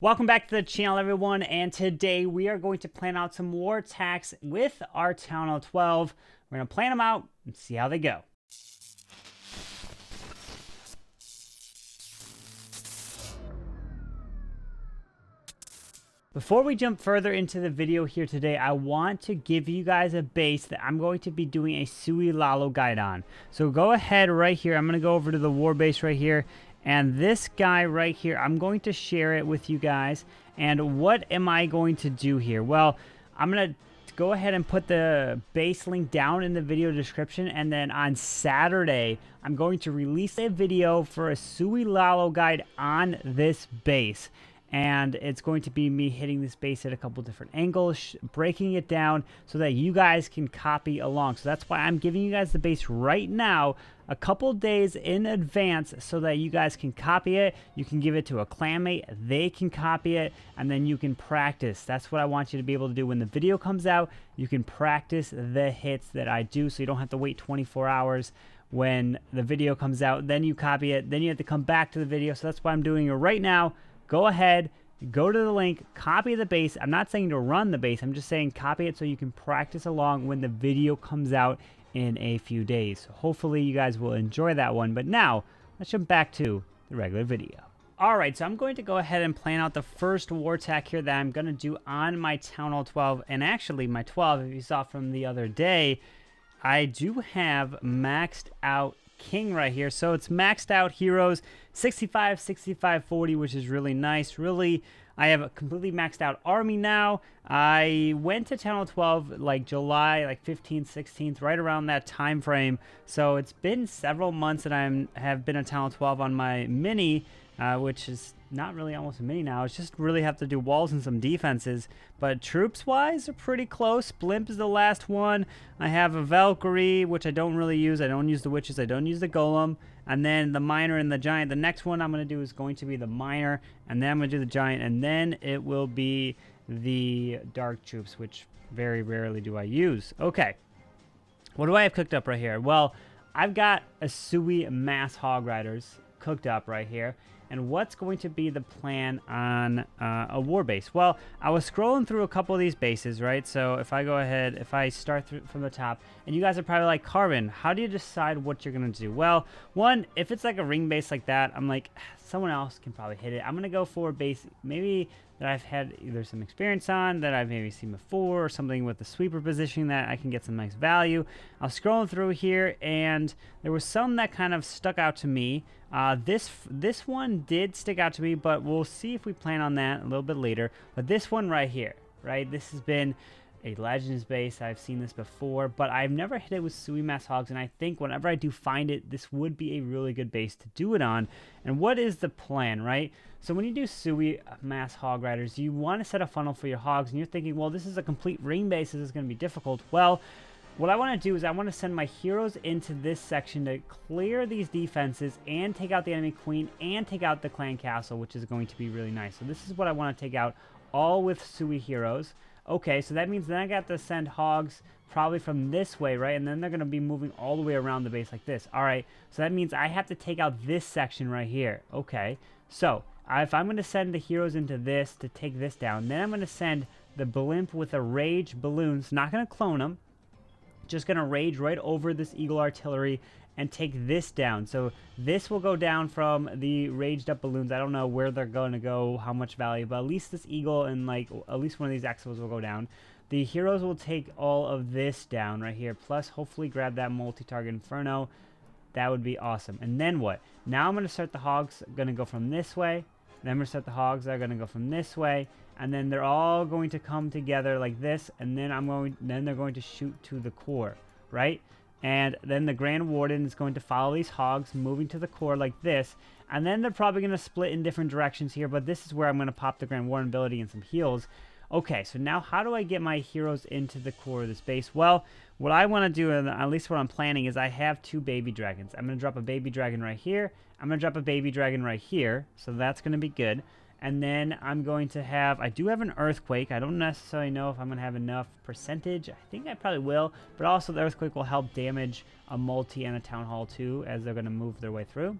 Welcome back to the channel, everyone, and today we are going to plan out some war attacks with our Town Hall 12. We're going to plan them out and see how they go. Before we jump further into the video here today, I want to give you guys a base that I'm going to be doing a Sui Lalo guide on. So go ahead right here. I'm going to go over to the war base right here. And this guy right here, I'm going to share it with you guys. And what am I going to do here? Well, I'm going to go ahead and put the base link down in the video description. And then on Saturday, I'm going to release a video for a Sui Lalo guide on this base. And it's going to be me hitting this base at a couple different angles, breaking it down so that you guys can copy along. So that's why I'm giving you guys the base right now, a couple days in advance, so that you guys can copy it. You can give it to a clanmate, they can copy it, and then you can practice. That's what I want you to be able to do when the video comes out. You can practice the hits that I do, so you don't have to wait 24 hours when the video comes out. Then you copy it, then you have to come back to the video. So that's why I'm doing it right now. Go ahead, go to the link, copy the base. I'm not saying to run the base. I'm just saying copy it so you can practice along when the video comes out in a few days. So hopefully you guys will enjoy that one. But now, let's jump back to the regular video. Alright, so I'm going to go ahead and plan out the first war attack here that I'm going to do on my Town Hall 12. And actually, my 12, if you saw from the other day, I do have maxed out King right here. So it's maxed out heroes 65, 65, 40, which is really nice. Really, I have a completely maxed out army now. I went to Town Hall 12 like July, like 15th, 16th, right around that time frame. So it's been several months that I have been at Town Hall 12 on my mini, which is not really almost a mini now. It's just really have to do walls and some defenses. But troops-wise, are pretty close. Blimp is the last one. I have a Valkyrie, which I don't really use. I don't use the witches. I don't use the golem. And then the miner and the giant. The next one I'm going to do is going to be the miner. And then I'm going to do the giant. And then it will be the dark troops, which very rarely do I use. Okay. What do I have cooked up right here? Well, I've got a Sui mass hog riders cooked up right here. And what's going to be the plan on a war base? Well, I was scrolling through a couple of these bases, right? So if I go ahead, if I start from the top, and you guys are probably like, Carbon, how do you decide what you're going to do? Well, one, if it's like a ring base like that, I'm like, someone else can probably hit it. I'm going to go for a base maybe that I've had either some experience on, that I've maybe seen before, or something with the sweeper positioning that I can get some nice value. I was scrolling through here, and there was some that kind of stuck out to me. This one did stick out to me, but we'll see if we plan on that a little bit later. But this one right here, right? This has been a Legends base. I've seen this before, but I've never hit it with Sui Mass Hogs, and I think whenever I do find it, this would be a really good base to do it on. And what is the plan, right? So when you do Sui Mass Hog Riders, you want to set a funnel for your hogs, and you're thinking, well, this is a complete ring base. This is going to be difficult. Well, what I want to do is I want to send my heroes into this section to clear these defenses and take out the enemy queen and take out the clan castle, which is going to be really nice. So this is what I want to take out, all with Sui heroes. Okay, so that means then I got to send hogs probably from this way, right? And then they're going to be moving all the way around the base like this. All right, so that means I have to take out this section right here. Okay, so if I'm going to send the heroes into this to take this down, then I'm going to send the blimp with a rage balloons. Not going to clone them. Just going to rage right over this eagle artillery and take this down. So this will go down from the raged up balloons. I don't know where they're going to go, how much value, but at least this eagle and like at least one of these exos will go down. The heroes will take all of this down right here, plus hopefully grab that multi-target inferno. That would be awesome. And then what? Now I'm going to start the hogs, going to go from this way. Then I'm going to start the hogs that are going to go from this way. And then they're all going to come together like this. And then then they're going to shoot to the core, right? And then the Grand Warden is going to follow these hogs, moving to the core like this. And then they're probably going to split in different directions here. But this is where I'm going to pop the Grand Warden ability and some heals. Okay, so now how do I get my heroes into the core of this base? Well, what I want to do, and at least what I'm planning, is I have two baby dragons. I'm going to drop a baby dragon right here. I'm going to drop a baby dragon right here. So that's going to be good. And then I'm going to have, I do have an earthquake. I don't necessarily know if I'm going to have enough percentage. I think I probably will. But also the earthquake will help damage a multi and a town hall too, as they're going to move their way through.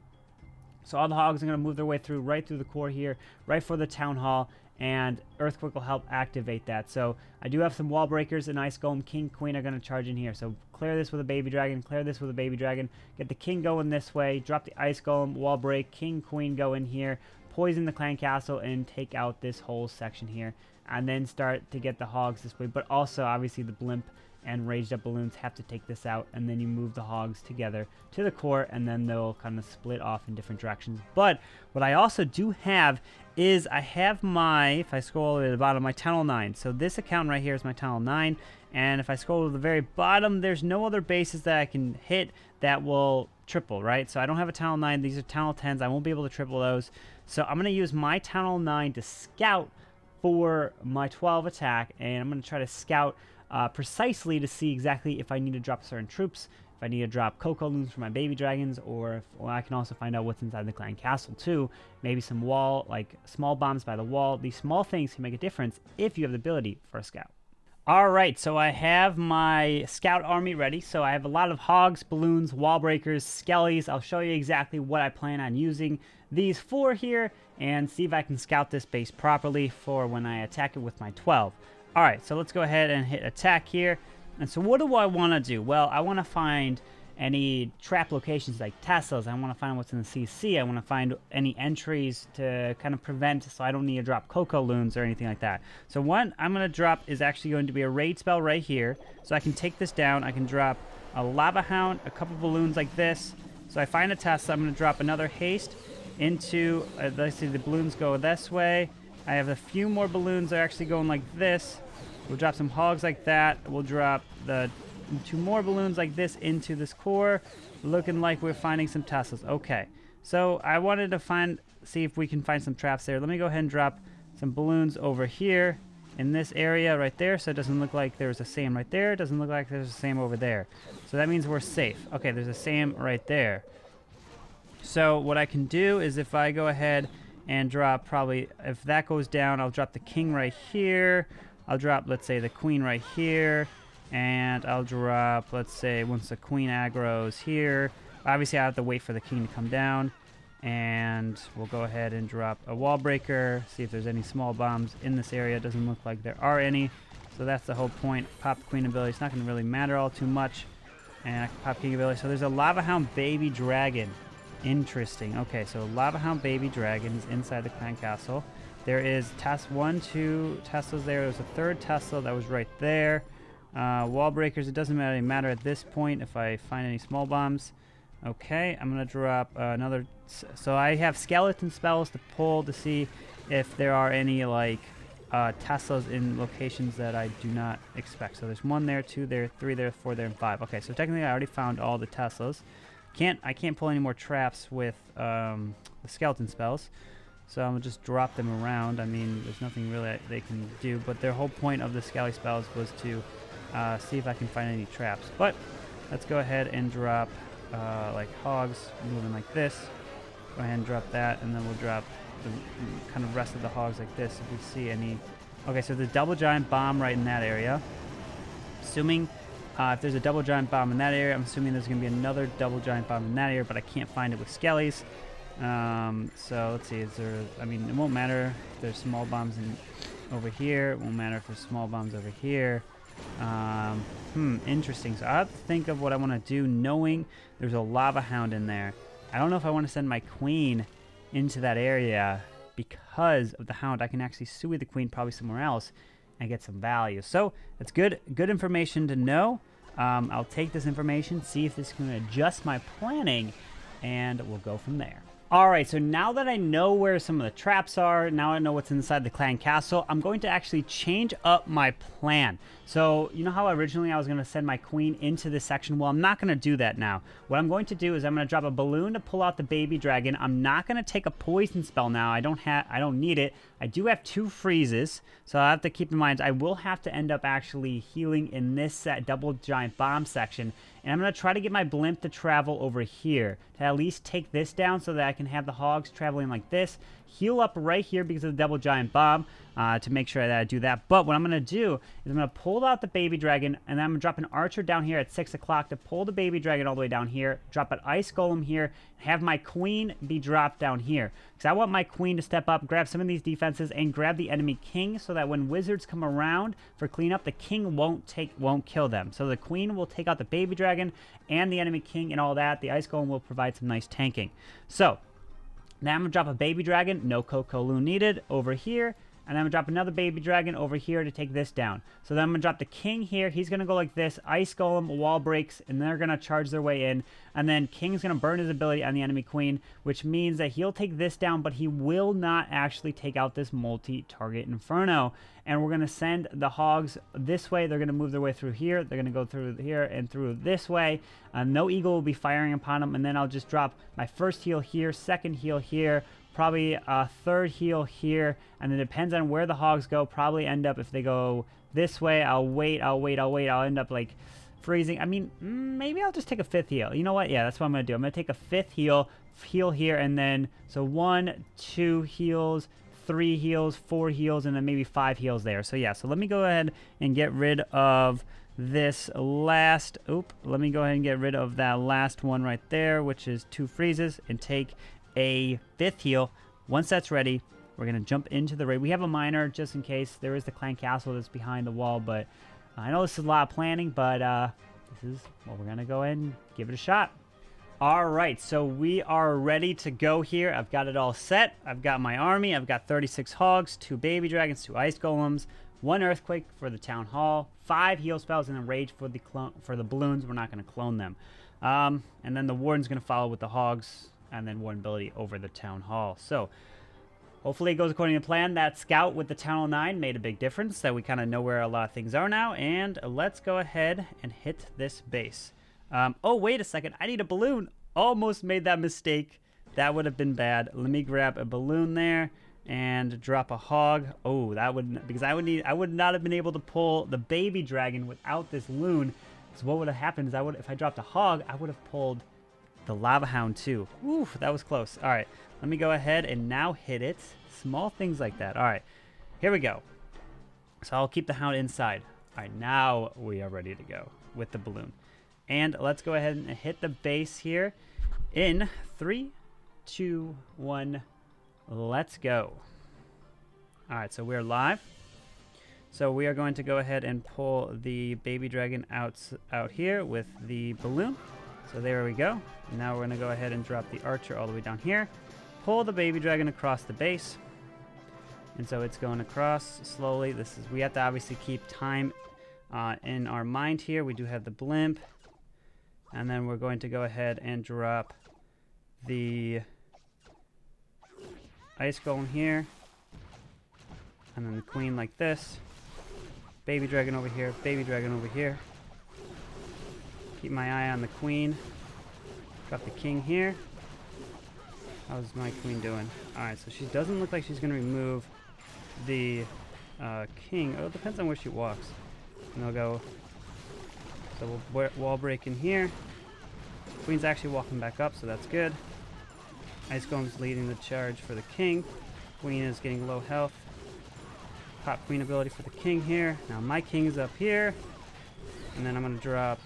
So all the hogs are going to move their way through, right through the core here, right for the town hall, and Earthquake will help activate that. So I do have some wall breakers, and Ice Golem, King, Queen are going to charge in here. So clear this with a baby dragon, clear this with a baby dragon, get the King going this way, drop the Ice Golem, wall break, King, Queen go in here, poison the clan castle, and take out this whole section here, and then start to get the hogs this way. But also, obviously, the blimp and raged up balloons have to take this out, and then you move the hogs together to the core, and then they'll kind of split off in different directions. But what I also do have is I have my, if I scroll all the way to the bottom, my Tunnel 9. So this account right here is my Tunnel 9, and if I scroll to the very bottom, there's no other bases that I can hit that will triple, right? So I don't have a Tunnel 9. These are Tunnel 10s. I won't be able to triple those. So I'm going to use my Tunnel 9 to scout for my 12 attack, and I'm going to try to scout precisely to see exactly if I need to drop certain troops, if I need to drop Cocoa Loons for my baby dragons, or if I can also find out what's inside the clan castle too. Maybe some wall, like small bombs by the wall. These small things can make a difference if you have the ability for a scout. Alright, so I have my scout army ready. So I have a lot of hogs, balloons, wall breakers, skellies. I'll show you exactly what I plan on using these for here, and see if I can scout this base properly for when I attack it with my 12. Alright, so let's go ahead and hit attack here. And so what do I want to do? Well, I want to find any trap locations like Teslas. I want to find what's in the CC. I want to find any entries to kind of prevent, so I don't need to drop Cocoa Loons or anything like that. So what I'm going to drop is actually going to be a raid spell right here. So I can take this down. I can drop a Lava Hound, a couple balloons like this. So I find a Tesla. I'm going to drop another haste into, let's see, the balloons go this way. I have a few more balloons that are actually going like this. We'll drop some hogs like that. We'll drop the 2 more balloons like this into this core. Looking like we're finding some Teslas. Okay, so I wanted to see if we can find some traps there. Let me go ahead and drop some balloons over here in this area right there, so it doesn't look like there's a SAM right there. It doesn't look like there's a SAM over there. So that means we're safe. Okay, there's a SAM right there. So what I can do is if I go ahead and drop, probably if that goes down, I'll drop the King right here. I'll drop, let's say, the Queen right here, and I'll drop, let's say, once the Queen aggro's here. Obviously, I have to wait for the King to come down, and we'll go ahead and drop a wall breaker, see if there's any small bombs in this area. It doesn't look like there are any, so that's the whole point. Pop the Queen ability. It's not going to really matter all too much, and I can pop King ability. So there's a Lava Hound Baby Dragon. Interesting. Okay, so Lava Hound Baby Dragon is inside the clan castle. There is 1, 2 Teslas there. There's a third Tesla that was right there. Wall breakers, it doesn't really matter at this point if I find any small bombs. Okay, I'm going to drop another. So I have skeleton spells to pull to see if there are any like Teslas in locations that I do not expect. So there's 1 there, 2 there, 3 there, 4 there, and 5. Okay, so technically I already found all the Teslas. I can't pull any more traps with the skeleton spells. So I'm going to just drop them around. I mean, there's nothing really they can do, but their whole point of the Skelly spells was to see if I can find any traps. But let's go ahead and drop like hogs moving like this. Go ahead and drop that, and then we'll drop the kind of rest of the hogs like this if we see any. Okay, so the double giant bomb right in that area. Assuming if there's a double giant bomb in that area, I'm assuming there's going to be another double giant bomb in that area, but I can't find it with Skellies. So let's see, I mean, it won't matter if there's small bombs over here. It won't matter if there's small bombs over here. Interesting. So I have to think of what I want to do, knowing there's a Lava Hound in there. I don't know if I want to send my Queen into that area because of the Hound. I can actually sui the Queen probably somewhere else and get some value. So that's good information to know. I'll take this information, see if this can adjust my planning, and we'll go from there. Alright, so now that I know where some of the traps are, now I know what's inside the clan castle, I'm going to actually change up my plan. So, you know how originally I was going to send my Queen into this section? Well, I'm not going to do that now. What I'm going to do is I'm going to drop a balloon to pull out the baby dragon. I'm not going to take a poison spell now. I don't need it. I do have 2 freezes, so I have to keep in mind I will have to end up actually healing in this double giant bomb section. And I'm going to try to get my blimp to travel over here to at least take this down so that I can have the hogs traveling like this. Heal up right here because of the double giant bomb to make sure that I do that. But what I'm going to do is I'm going to pull out the baby dragon, and then I'm going to drop an archer down here at 6 o'clock to pull the baby dragon all the way down here, drop an ice golem here, have my queen be dropped down here. Because I want my queen to step up, grab some of these defenses, and grab the enemy king so that when wizards come around for cleanup, the king won't kill them. So the queen will take out the baby dragon and the enemy king and all that. The ice golem will provide some nice tanking. So now I'm going to drop a baby dragon, no Coco Loon needed, over here. And I'm going to drop another baby dragon over here to take this down. So then I'm going to drop the king here. He's going to go like this. Ice golem, wall breaks, and they're going to charge their way in. And then king's going to burn his ability on the enemy queen, which means that he'll take this down, but he will not actually take out this multi-target inferno. And we're going to send the hogs this way. They're going to move their way through here. They're going to go through here and through this way. No eagle will be firing upon them. And then I'll just drop my first heal here, second heal here, probably a third heal here, and it depends on where the hogs go. Probably end up, if they go this way, I'll wait. I'll end up like freezing. I mean, maybe I'll just take a 5th heal. You know what? Yeah, that's what I'm going to do. I'm going to take a 5th heal here, and then, so 1, 2 heals, 3 heals, 4 heals, and then maybe 5 heals there. So yeah, so let me go ahead and get rid of this last, let me go ahead and get rid of that last one right there, which is 2 freezes, and take a 5th heal. Once that's ready, we're going to jump into the raid. We have a miner just in case. There is the clan castle that's behind the wall, but I know this is a lot of planning, but this is what we're going to go ahead and give it a shot. All right, so we are ready to go here. I've got it all set. I've got my army. I've got 36 hogs, 2 baby dragons, 2 ice golems, 1 earthquake for the town hall, 5 heal spells, and a rage for the balloons. We're not going to clone them. And then the warden's going to follow with the hogs, and then one ability over the town hall. So hopefully it goes according to plan. That scout with the town hall 9 made a big difference, that we kind of know where a lot of things are now. And let's go ahead and hit this base. Oh, wait a second. I need a balloon. Almost made that mistake. That would have been bad. Let me grab a balloon there and drop a hog. Oh, that would, because I would not have been able to pull the baby dragon without this loon. So what would have happened is if I dropped a hog, I would have pulled the lava hound too. Oof, that was close. All right, let me go ahead and now hit it. Small things like that. All right, here we go. So I'll keep the hound inside. All right, now we are ready to go with the balloon. And let's go ahead and hit the base here in 3, 2, 1. Let's go. All right, so we're live. So we are going to go ahead and pull the baby dragon out here with the balloon. So there we go. Now we're going to go ahead and drop the archer all the way down here. Pull the baby dragon across the base. And so it's going across slowly. We have to obviously keep time in our mind here. We do have the blimp. And then we're going to go ahead and drop the ice golem here. And then the queen like this. Baby dragon over here. Baby dragon over here. Keep my eye on the queen. Got the king here. How's my queen doing? Alright, so she doesn't look like she's going to remove the king. Oh, it depends on where she walks. And they'll go. So we'll wall break in here. Queen's actually walking back up, so that's good. Ice Golem's leading the charge for the king. Queen is getting low health. Pop queen ability for the king here. Now my king's up here. And then I'm going to drop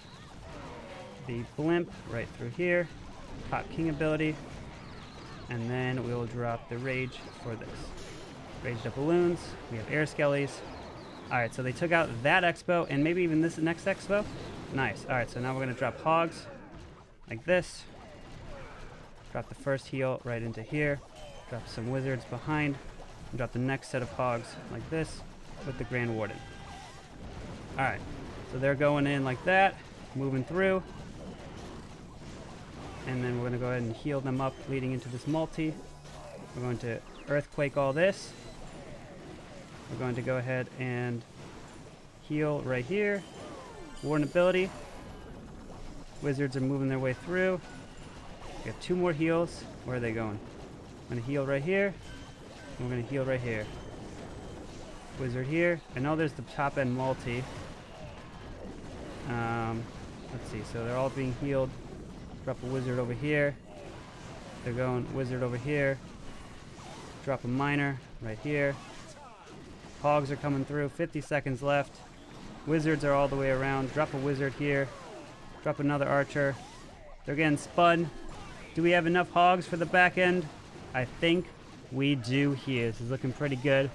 the blimp right through here, pop king ability, and then we'll drop the rage for this. Raged up balloons, we have air skellies. Alright, so they took out that expo, and maybe even this next expo. Nice. Alright, so now we're going to drop hogs, like this. Drop the first heal right into here. Drop some wizards behind, and drop the next set of hogs, like this, with the Grand Warden. Alright, so they're going in like that, moving through. And then we're going to go ahead and heal them up leading into this multi. We're going to earthquake all this. We're going to go ahead and heal right here. Warden ability. Wizards are moving their way through. We got 2 more heals. Where are they going? I'm going to heal right here. And we're going to heal right here. Wizard here. I know there's the top end multi. Let's see. So they're all being healed. Drop a wizard over here. They're going wizard over here. Drop a miner right here. Hogs are coming through. 50 seconds left. Wizards are all the way around. Drop a wizard here. Drop another archer. They're getting spun. Do we have enough hogs for the back end? I think we do here. This is looking pretty good.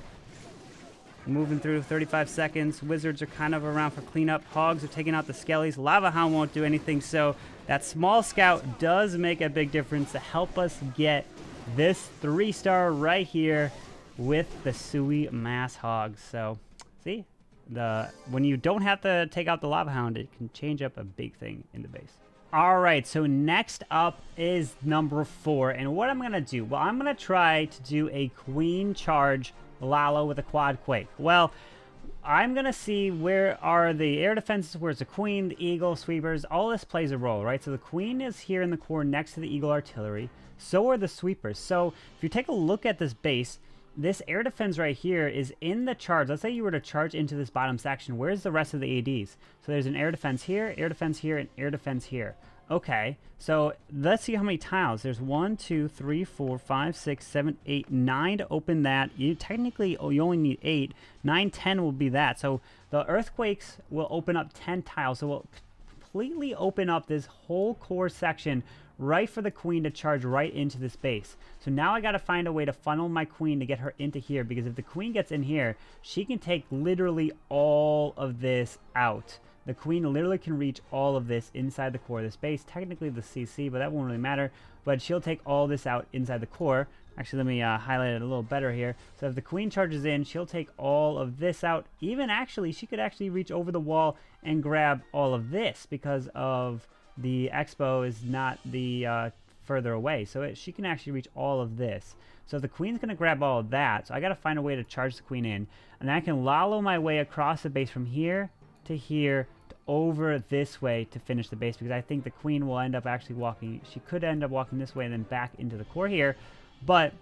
Moving through 35 seconds. Wizards are kind of around for cleanup. Hogs are taking out the skellies. Lava Hound won't do anything. So that small scout does make a big difference to help us get this 3-star right here with the Sui Mass Hogs. So see, when you don't have to take out the Lava Hound, it can change up a big thing in the base. All right, so next up is number 4. And what I'm going to do, well, I'm going to try to do a queen charge Lalo with a quad quake. Well, I'm going to see where are the air defenses, where's the queen, the eagle, sweepers. All this plays a role, right? So the queen is here in the core next to the eagle artillery. So are the sweepers. So if you take a look at this base, this air defense right here is in the charge. Let's say you were to charge into this bottom section. Where's the rest of the ADs? So there's an air defense here, and air defense here. Okay, so let's see how many tiles. There's 1, 2, 3, 4, 5, 6, 7, 8, 9 to open that. You only need 8. 9, 10 will be that. So the earthquakes will open up 10 tiles. So we'll completely open up this whole core section right for the queen to charge right into this base. So now I got to find a way to funnel my queen to get her into here, because if the queen gets in here, she can take literally all of this out. The queen literally can reach all of this inside the core of this base. Technically the CC, but that won't really matter. But she'll take all this out inside the core. Actually, let me highlight it a little better here. So if the queen charges in, she'll take all of this out. Even actually, she could actually reach over the wall and grab all of this, because of the expo is not the further away. So she can actually reach all of this. So the queen's going to grab all of that. So I got to find a way to charge the queen in. And then I can Lalo my way across the base from here to here to over this way to finish the base, because I think the queen will end up actually walking. She could end up walking this way and then back into the core here. But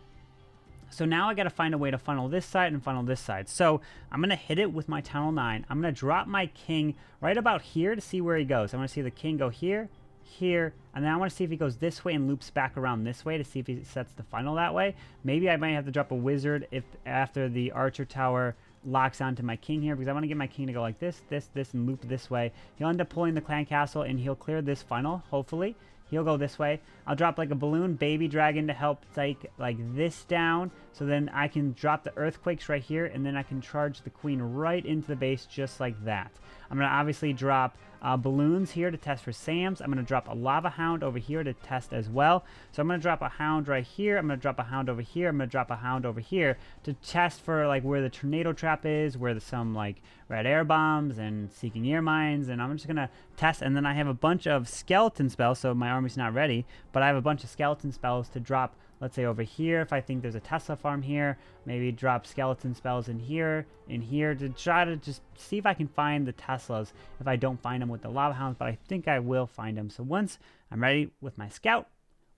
so now I got to find a way to funnel this side and funnel this side. So I'm going to hit it with my Tunnel 9. I'm going to drop my king right about here to see where he goes. I'm going to see the king go here, here, and then I want to see if he goes this way and loops back around this way to see if he sets the funnel that way. Maybe I might have to drop a wizard if after the archer tower locks onto my king here, because I want to get my king to go like this, this, this, and loop this way. He'll end up pulling the clan castle, and he'll clear this funnel, hopefully. He'll go this way. I'll drop like a balloon baby dragon to help take like this down, so then I can drop the earthquakes right here, and then I can charge the queen right into the base just like that. I'm going to obviously drop balloons here to test for SAMs. I'm going to drop a lava hound over here to test as well. So I'm going to drop a hound right here. I'm going to drop a hound over here. I'm going to drop a hound over here to test for like where the tornado trap is, where there's some like red air bombs and seeking air mines, and I'm just going to test. And then I have a bunch of skeleton spells, so my army's not ready, but I have a bunch of skeleton spells to drop, let's say over here. If I think there's a Tesla farm here, maybe drop skeleton spells in here to try to just see if I can find the Teslas if I don't find them with the lava hounds, but I think I will find them. So once I'm ready with my scout,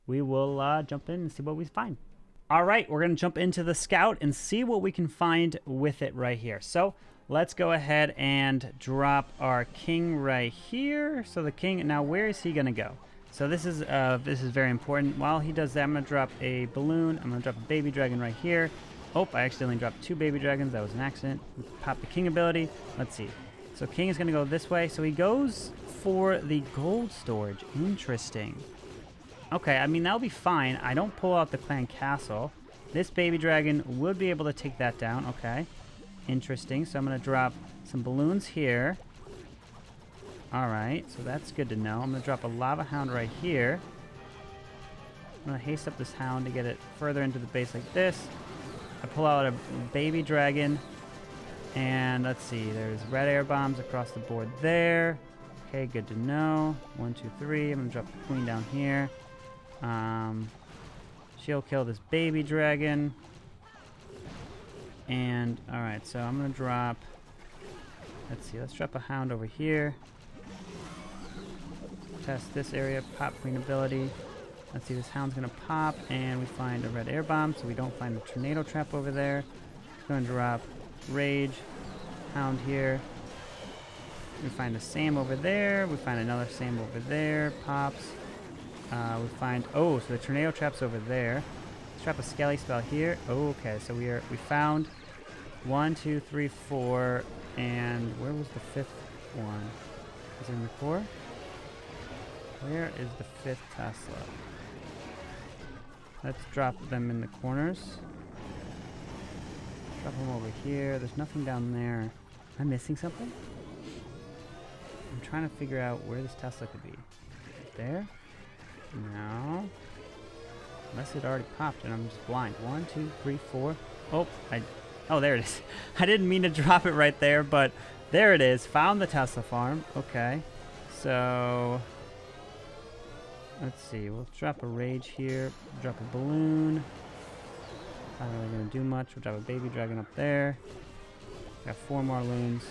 we will jump in and see what we find. All right, we're going to jump into the scout and see what we can find with it right here. So let's go ahead and drop our king right here. So the king, now where is he going to go? So this is very important. While he does that, I'm going to drop a balloon. I'm going to drop a baby dragon right here. Oh, I accidentally dropped 2 baby dragons. That was an accident. Pop the king ability. Let's see. So king is going to go this way. So he goes for the gold storage. Interesting. Okay, I mean, that'll be fine. I don't pull out the clan castle. This baby dragon would be able to take that down. Okay. Interesting. So I'm going to drop some balloons here. Alright, so that's good to know. I'm going to drop a lava hound right here. I'm going to haste up this hound to get it further into the base like this. I pull out a baby dragon. And let's see, there's red air bombs across the board there. Okay, good to know. 1, 2, 3. I'm going to drop the queen down here. She'll kill this baby dragon. And, alright, so I'm going to drop... Let's see, let's drop a hound over here. Test this area, pop queen ability. Let's see, this hound's gonna pop, and we find a red air bomb, so we don't find a tornado trap over there. It's gonna drop rage hound here. We find a Sam over there. We find another Sam over there. Pops. We find, oh, so the tornado trap's over there. Let's trap a skelly spell here. Oh, okay, so we found 1, 2, 3, 4, and where was the 5th one? Is it in the core? Where is the 5th Tesla? Let's drop them in the corners. Drop them over here. There's nothing down there. Am I missing something? I'm trying to figure out where this Tesla could be. There? No. Unless it already popped and I'm just blind. 1, 2, 3, 4. Oh, oh, there it is. I didn't mean to drop it right there, but there it is. Found the Tesla farm. Okay. So let's see. We'll drop a rage here. Drop a balloon. Not really gonna do much. We'll drop a baby dragon up there. Got 4 more loons.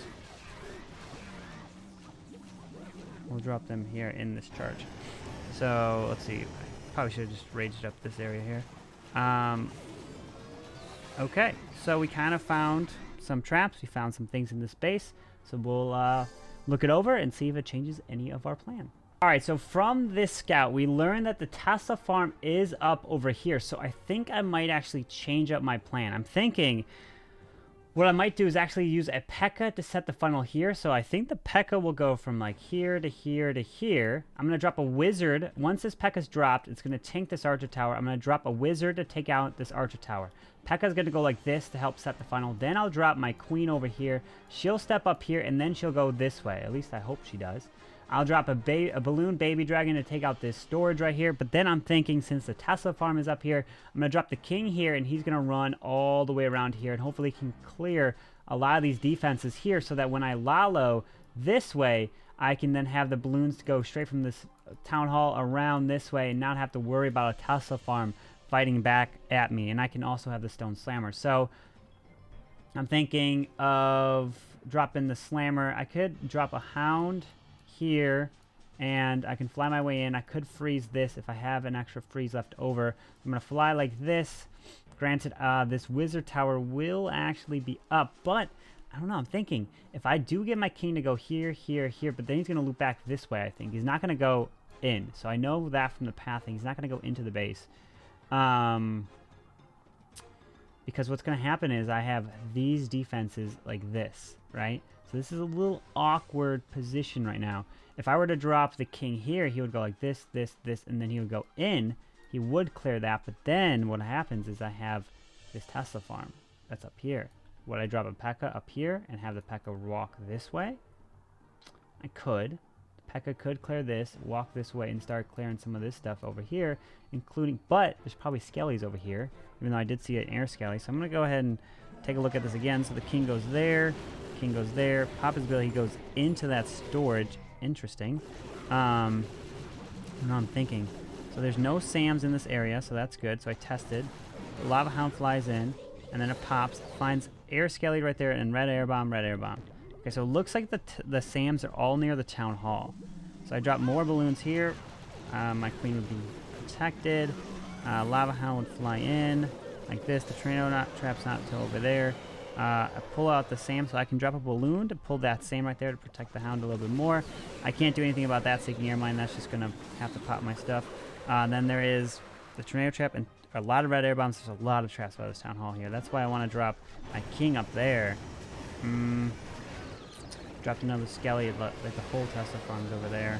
We'll drop them here in this charge. So let's see. Probably should have just raged up this area here. Okay, so we kind of found some traps. We found some things in this base. So we'll look it over and see if it changes any of our plan. All right, so from this scout, we learned that the Tesla farm is up over here. So I think I might actually change up my plan. I'm thinking what I might do is actually use a P.E.K.K.A. to set the funnel here. So I think the P.E.K.K.A. will go from like here to here to here. I'm going to drop a wizard. Once this P.E.K.K.A.'s dropped, it's going to tank this archer tower. I'm going to drop a wizard to take out this archer tower. P.E.K.K.A. is going to go like this to help set the funnel. Then I'll drop my queen over here. She'll step up here, and then she'll go this way. At least I hope she does. I'll drop a balloon baby dragon to take out this storage right here. But then I'm thinking, since the Tesla farm is up here, I'm going to drop the king here, and he's going to run all the way around here. And hopefully he can clear a lot of these defenses here so that when I Lalo this way, I can then have the balloons to go straight from this town hall around this way and not have to worry about a Tesla farm fighting back at me. And I can also have the stone slammer. So I'm thinking of dropping the slammer. I could drop a hound here, and I can fly my way in. I could freeze this if I have an extra freeze left over. I'm going to fly like this. Granted, this wizard tower will actually be up, but I don't know. I'm thinking if I do get my king to go here, here, here, but then he's going to loop back this way, I think. He's not going to go in. So I know that from the pathing. He's not going to go into the base. Because what's going to happen is I have these defenses like this, right? So this is a little awkward position right now. If I were to drop the king here, he would go like this, this, this, and then he would go in. He would clear that, but then what happens is I have this Tesla farm that's up here. Would I drop a P.E.K.K.A. up here and have the P.E.K.K.A. walk this way? I could. P.E.K.K.A. could clear this, walk this way, and start clearing some of this stuff over here, including, but there's probably skellies over here, even though I did see an air skelly. So I'm going to go ahead and take a look at this again. So the king goes there. King goes there. Papa's ability goes into that storage. Interesting. I don't know, I'm thinking. So there's no Sams in this area, so that's good. So I tested. The lava hound flies in, and then it pops, finds air skelly right there, and red air bomb, red air bomb. Okay, so it looks like the Sams are all near the town hall. So I drop more balloons here. My queen would be protected. Lava hound would fly in like this. The tornado trap's not until over there. I pull out the Sam, so I can drop a balloon to pull that Sam right there to protect the hound a little bit more. I can't do anything about that Seeking Air Mine. That's just going to have to pop my stuff. Then there is the tornado trap and a lot of red air bombs. There's a lot of traps by this town hall here. That's why I want to drop my king up there. Dropped another skelly, like the whole Tesla farm's over there.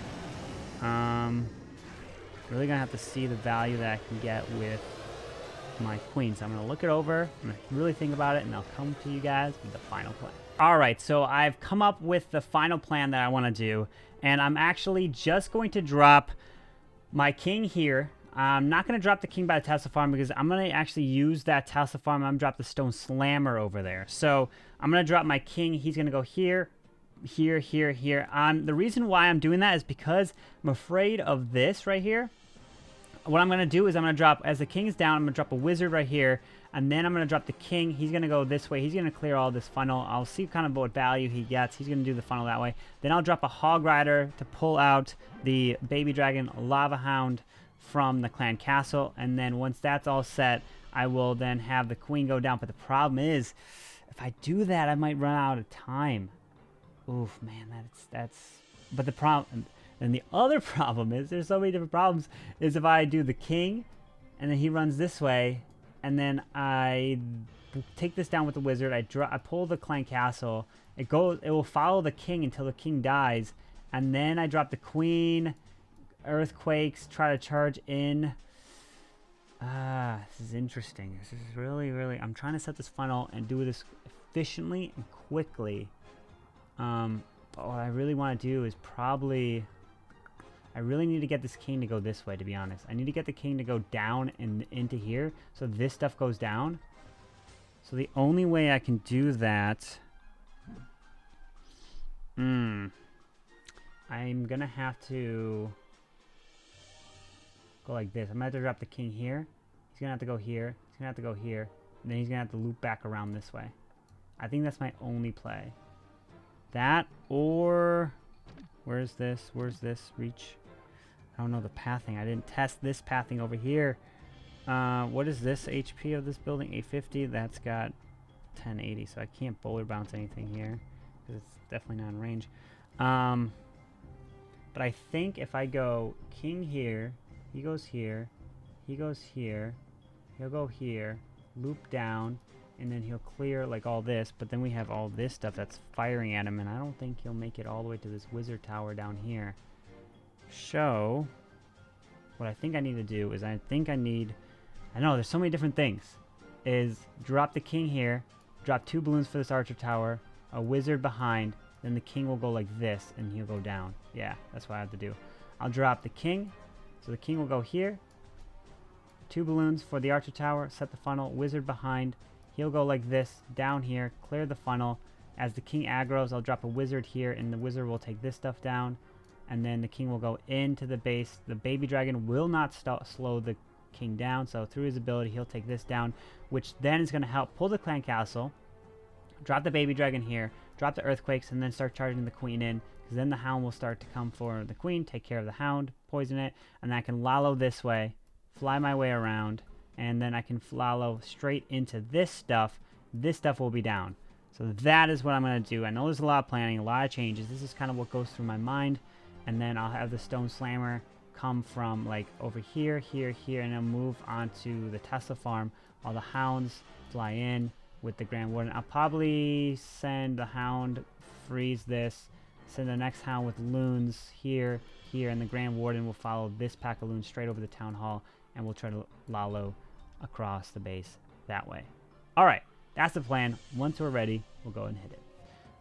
Really going to have to see the value that I can get with my queen. So I'm going to look it over, I'm going to really think about it, and I'll come to you guys with the final plan. Alright, so I've come up with the final plan that I want to do, and I'm actually just going to drop my king here. I'm not going to drop the king by the Tesla farm because I'm going to actually use that Tesla farm. I'm going to drop the stone slammer over there. So I'm going to drop my king. He's going to go here, here, here, here. The reason why I'm doing that is because I'm afraid of this right here. What I'm going to do is I'm going to drop, as the king is down, I'm going to drop a wizard right here, and then I'm going to drop the king. He's going to go this way. He's going to clear all this funnel. I'll see kind of what value he gets. He's going to do the funnel that way. Then I'll drop a hog rider to pull out the baby dragon lava hound from the clan castle, and then once that's all set, I will then have the queen go down. But the problem is, if if I do that, I might run out of time. Oof, man, that's. But the problem, and the other problem is, there's so many different problems. Is if I do the king, and then he runs this way, and then I take this down with the wizard. I pull the clan castle. It will follow the king until the king dies, and then I drop the queen. Earthquakes. Try to charge in. This is interesting. This is really, really. I'm trying to set this funnel and do this efficiently and quickly. But what I really want to do is probably. I really need to get this king to go this way, to be honest. I need to get the king to go down and into here, so this stuff goes down. So the only way I can do that... I'm going to have to go like this. I'm going to have to drop the king here. He's going to have to go here. He's going to have to go here. And then he's going to have to loop back around this way. I think that's my only play. That or... Where's this? Where's this? Reach. I don't know the pathing. I didn't test this pathing over here. What is this HP of this building? 850. That's got 1080, so I can't boulder bounce anything here because it's definitely not in range. But I think if I go king here, he goes here, he goes here, he'll go here, loop down, and then he'll clear like all this, but then we have all this stuff that's firing at him, and I don't think he'll make it all the way to this wizard tower down here. So, what I think I need to do is I know there's so many different things, is drop the king here, drop 2 balloons for this archer tower, a wizard behind, then the king will go like this, and he'll go down. Yeah, that's what I have to do. I'll drop the king, so the king will go here, 2 balloons for the archer tower, set the funnel, wizard behind, he'll go like this, down here, clear the funnel. As the king aggroes, I'll drop a wizard here, and the wizard will take this stuff down. And then the king will go into the base. The baby dragon will not slow the king down, so through his ability, he'll take this down, which then is going to help pull the clan castle, drop the baby dragon here, drop the earthquakes, and then start charging the queen in, because then the hound will start to come for the queen, take care of the hound, poison it, and I can Lalo this way, fly my way around, and then I can Lalo straight into this stuff. This stuff will be down. So that is what I'm going to do. I know there's a lot of planning, a lot of changes. This is kind of what goes through my mind. And then I'll have the stone slammer come from like over here, here, here, and then move onto the Tesla farm while the hounds fly in with the Grand Warden. I'll probably send the hound, freeze this, send the next hound with loons here, here, and the Grand Warden will follow this pack of loons straight over the town hall, and we'll try to Lalo across the base that way. Alright, that's the plan. Once we're ready, we'll go and hit it.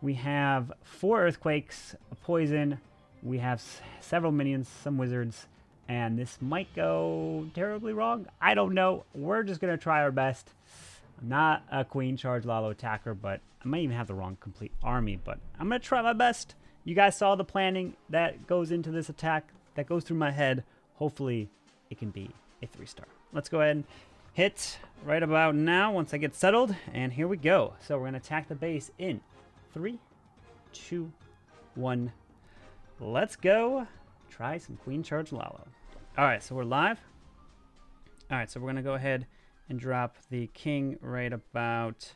We have 4 earthquakes, a poison, we have several minions, some wizards, and this might go terribly wrong. I don't know. We're just going to try our best. I'm not a queen charge Lalo attacker, but I might even have the wrong complete army, but I'm going to try my best. You guys saw the planning that goes into this attack, that goes through my head. Hopefully, it can be a 3-star. Let's go ahead and hit right about now once I get settled, and here we go. So we're going to attack the base in 3, 2, 1. Let's go try some Queen Charge Lalo. Alright, so we're live. Alright, so we're going to go ahead and drop the king right about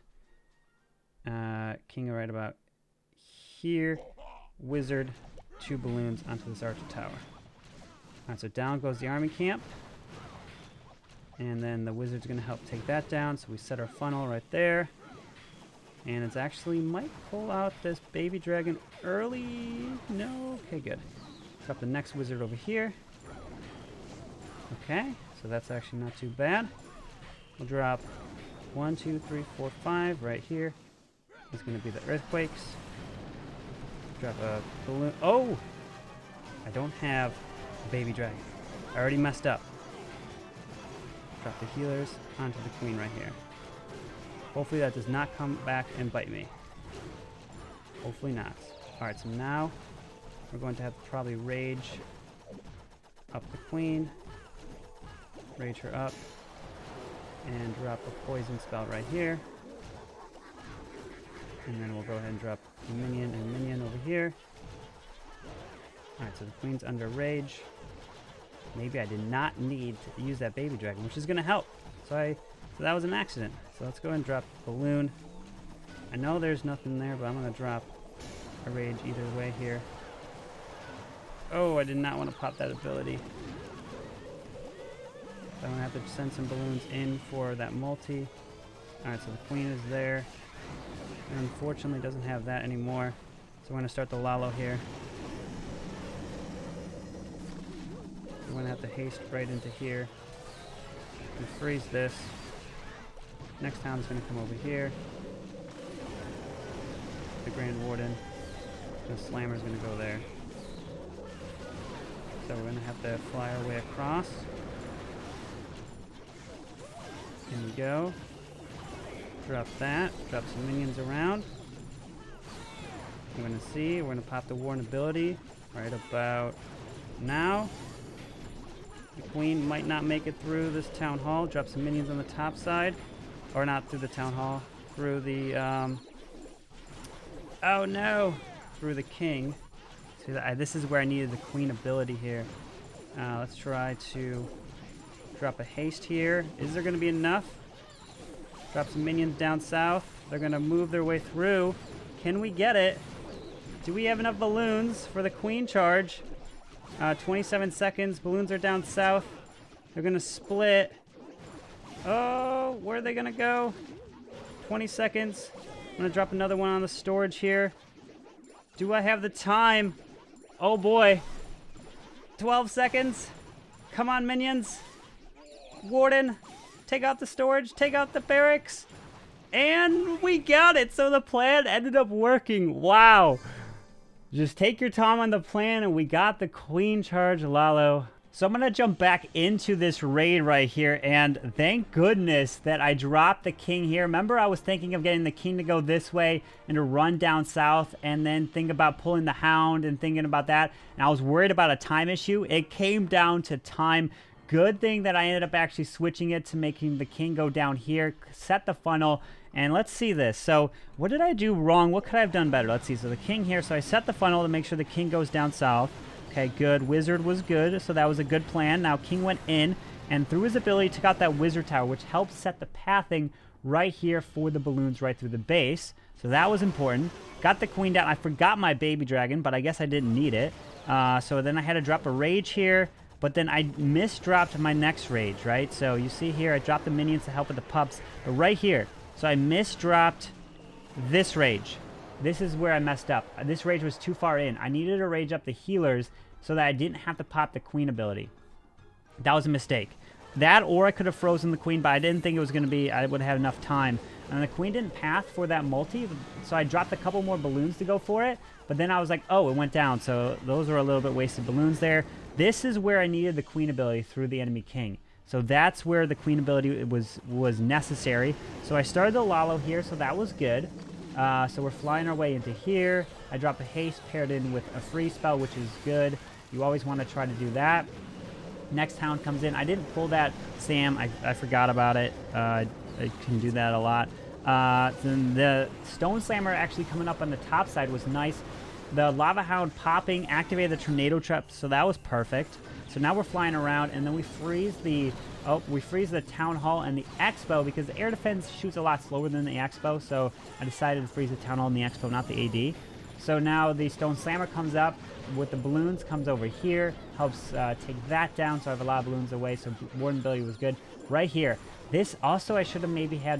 here. Wizard, 2 balloons onto this archer tower. Alright, so down goes the army camp. And then the wizard's going to help take that down, so we set our funnel right there. And it's actually might pull out this baby dragon early. No? Okay, good. Drop the next wizard over here. Okay, so that's actually not too bad. We'll drop 1, 2, 3, 4, 5 right here. It's going to be the earthquakes. Drop a balloon. Oh! I don't have a baby dragon. I already messed up. Drop the healers onto the queen right here. Hopefully that does not come back and bite me. Hopefully not. Alright, so now we're going to have to probably rage up the queen. Rage her up. And drop a poison spell right here. And then we'll go ahead and drop a minion and minion over here. Alright, so the queen's under rage. Maybe I did not need to use that baby dragon, which is going to help. So that was an accident. So let's go ahead and drop balloon I know there's nothing there, but I'm going to drop a rage either way here. Oh, I did not want to pop that ability. So I'm going to have to send some balloons in for that multi. Alright, so the queen is there. And unfortunately doesn't have that anymore. So we're going to start the Lalo here. We're going to have to haste right into here. And freeze this. Next town is going to come over here. The Grand Warden. The Slammer is going to go there. So we're going to have to fly our way across. In we go. Drop that. Drop some minions around. We're going to see. We're going to pop the Warden ability right about now. The Queen might not make it through this Town Hall. Drop some minions on the top side. Or not through the Town Hall. Through the, oh no! Through the King. See, this is where I needed the Queen ability here. Let's try to drop a haste here. Is there going to be enough? Drop some minions down south. They're going to move their way through. Can we get it? Do we have enough balloons for the Queen charge? 27 seconds. Balloons are down south. They're going to split. Oh, where are they going to go? 20 seconds. I'm going to drop another one on the storage here. Do I have the time? Oh boy. 12 seconds. Come on, minions. Warden, take out the storage, take out the barracks. And we got it. So the plan ended up working. Wow. Just take your time on the plan, and we got the Queen charge Lalo. So I'm going to jump back into this raid right here, and thank goodness that I dropped the King here. Remember, I was thinking of getting the King to go this way and to run down south, and then think about pulling the Hound and thinking about that. And I was worried about a time issue. It came down to time. Good thing that I ended up actually switching it to making the King go down here, set the funnel, and let's see this. So what did I do wrong? What could I have done better? Let's see. So the King here. So I set the funnel to make sure the King goes down south. Okay, good. Wizard was good, so that was a good plan. Now King went in, and through his ability took out that Wizard Tower, which helped set the pathing right here for the balloons right through the base. So that was important. Got the Queen down. I forgot my baby dragon, but I guess I didn't need it. So then I had to drop a rage here, but then I misdropped my next rage, right? So you see here, I dropped the minions to help with the pups, but right here. So I misdropped this rage. This is where I messed up. This rage was too far in. I needed to rage up the healers so that I didn't have to pop the Queen ability. That was a mistake. That, or I could have frozen the Queen, but I didn't think it was going to be, I would have had enough time. And the Queen didn't path for that multi, so I dropped a couple more balloons to go for it, but then I was like, oh, it went down, so those were a little bit wasted balloons there. This is where I needed the Queen ability through the enemy King. So that's where the Queen ability was necessary. So I started the Lalo here, so that was good. So we're flying our way into here. I dropped a haste paired in with a free spell, which is good. You always want to try to do that. Next town comes in. I didn't pull that Sam. I forgot about it. I can do that a lot. Then the Stone Slammer actually coming up on the top side was nice. The Lava Hound popping activated the Tornado Trap, so that was perfect. So now we're flying around, and then we freeze the Town Hall and the Expo, because the air defense shoots a lot slower than the Expo, so I decided to freeze the Town Hall and the Expo, not the AD. So now the Stone Slammer comes up with the balloons, comes over here, helps take that down, so I have a lot of balloons away, so Warden ability was good. Right here. This also, I should have maybe had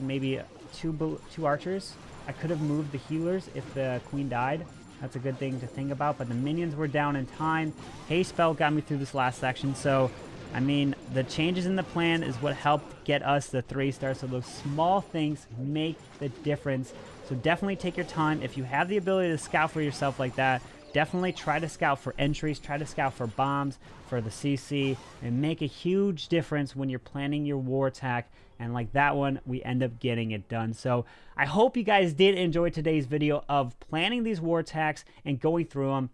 two archers. I could have moved the healers if the Queen died. That's a good thing to think about, but the minions were down in time. Haste spell got me through this last section, so, I mean, the changes in the plan is what helped get us the 3 stars, so those small things make the difference. So definitely take your time. If you have the ability to scout for yourself like that, definitely try to scout for entries, try to scout for bombs, for the CC, and make a huge difference when you're planning your war attack. And like that one, we end up getting it done. So I hope you guys did enjoy today's video of planning these war attacks and going through them.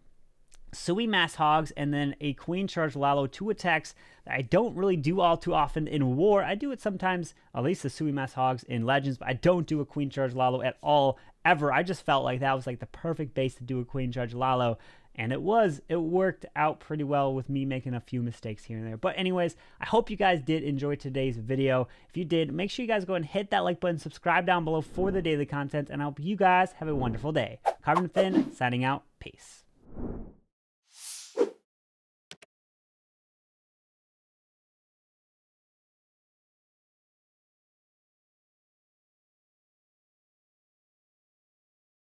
Sui Mass Hogs, and then a Queen Charge Lalo, 2 attacks that I don't really do all too often in war. I do it sometimes, at least the Sui Mass Hogs in Legends, but I don't do a Queen Charge Lalo at all, ever. I just felt like that was like the perfect base to do a Queen Charge Lalo. And it worked out pretty well with me making a few mistakes here and there. But anyways, I hope you guys did enjoy today's video. If you did, make sure you guys go and hit that like button, subscribe down below for the daily content, and I hope you guys have a wonderful day. CarbonFin signing out. Peace.